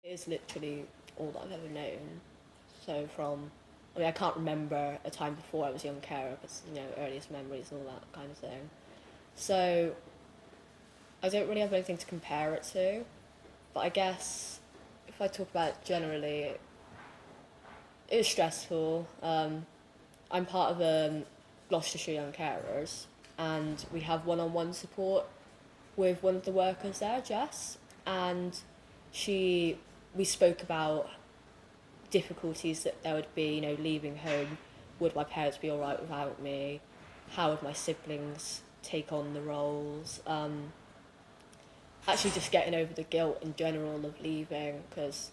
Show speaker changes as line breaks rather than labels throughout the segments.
It is literally all that I've ever known. So I can't remember a time before I was a young carer, because, earliest memories and all that kind of thing. So I don't really have anything to compare it to, but I guess if I talk about it generally, it is stressful. I'm part of Gloucestershire Young Carers, and we have one-on-one support with one of the workers there, Jess, and we spoke about difficulties that there would be, leaving home. Would my parents be all right without me? How would my siblings take on the roles? Actually, just getting over the guilt in general of leaving, because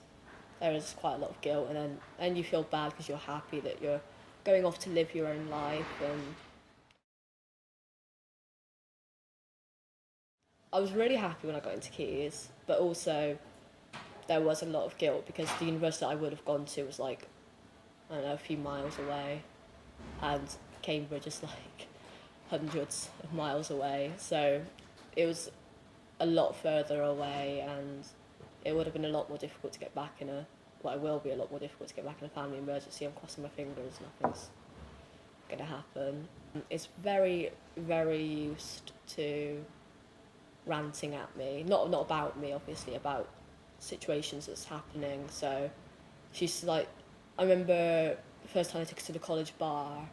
there is quite a lot of guilt, and then you feel bad because you're happy that you're going off to live your own life. And I was really happy when I got into Keys, but also there was a lot of guilt because the university that I would have gone to was like, I don't know, a few miles away, and Cambridge is like hundreds of miles away. So it was a lot further away, and it would have been a lot more difficult to get back it will be a lot more difficult to get back in a family emergency. I'm crossing my fingers, nothing's going to happen. It's very, very used to ranting at me, not about me, obviously, about situations that's happening. So she's like, I remember the first time I took her to the college bar,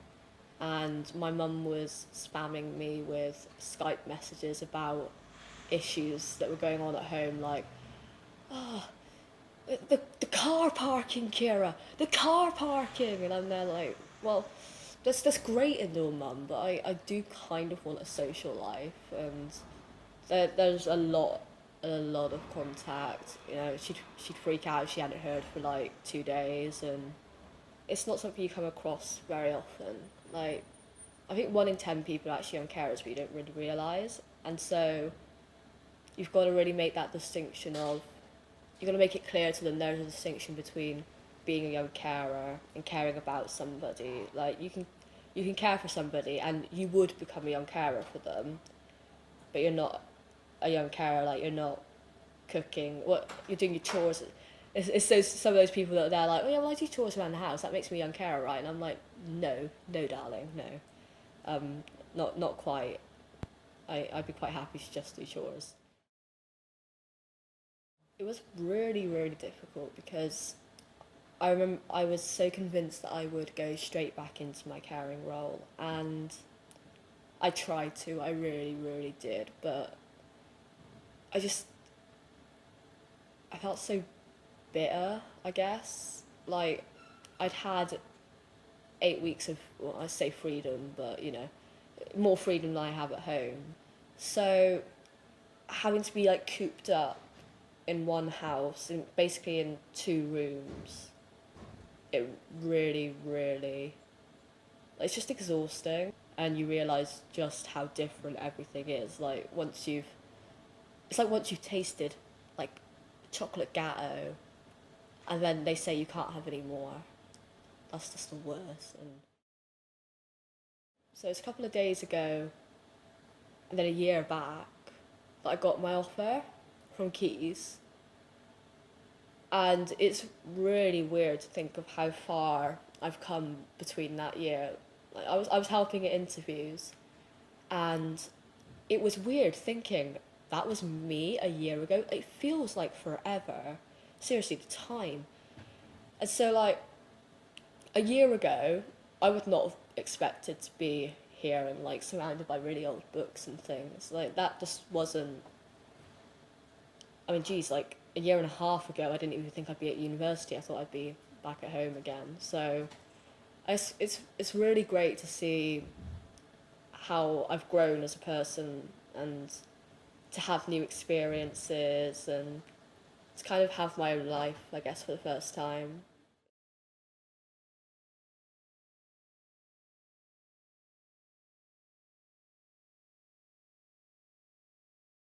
and my mum was spamming me with Skype messages about issues that were going on at home, like, oh, the car parking, Kira, the car parking. And I'm there like, well, that's great and all, mum, but I do kind of want a social life, and there's a lot of contact. She'd freak out if she hadn't heard for like 2 days, and it's not something you come across very often. Like, I think 1 in 10 people are actually on carers, but you don't really realise. And so you've got to really make that distinction of, you've got to make it clear to them there's a distinction between being a young carer and caring about somebody. Like, you can care for somebody and you would become a young carer for them, but you're not a young carer. Like, you're not cooking, what you're doing your chores. It's some of those people that are there like, oh yeah, well, I do chores around the house, that makes me a young carer, right? And I'm like, no, darling, no, not quite. I'd be quite happy to just do chores. It was really, really difficult because I remember I was so convinced that I would go straight back into my caring role, and I tried to, I really, really did, but I just, I felt so bitter, I guess. Like, I'd had 8 weeks of, well, I say freedom, but more freedom than I have at home. So having to be like cooped up in one house, and basically in 2 rooms, it really, really, it's just exhausting. And you realise just how different everything is. Like, once you've tasted like chocolate gatto, and then they say you can't have any more. That's just the worst. And so it's a couple of days ago, and then a year back, that I got my offer from Keys. And it's really weird to think of how far I've come between that year. Like, I was helping at interviews, and it was weird thinking that was me a year ago. It feels like forever. Seriously, the time. And so, like, a year ago, I would not have expected to be here and like surrounded by really old books and things. Like, that just wasn't. I mean, geez, like a year and a half ago, I didn't even think I'd be at university. I thought I'd be back at home again. So, it's really great to see how I've grown as a person, and to have new experiences, and to kind of have my own life, I guess, for the first time.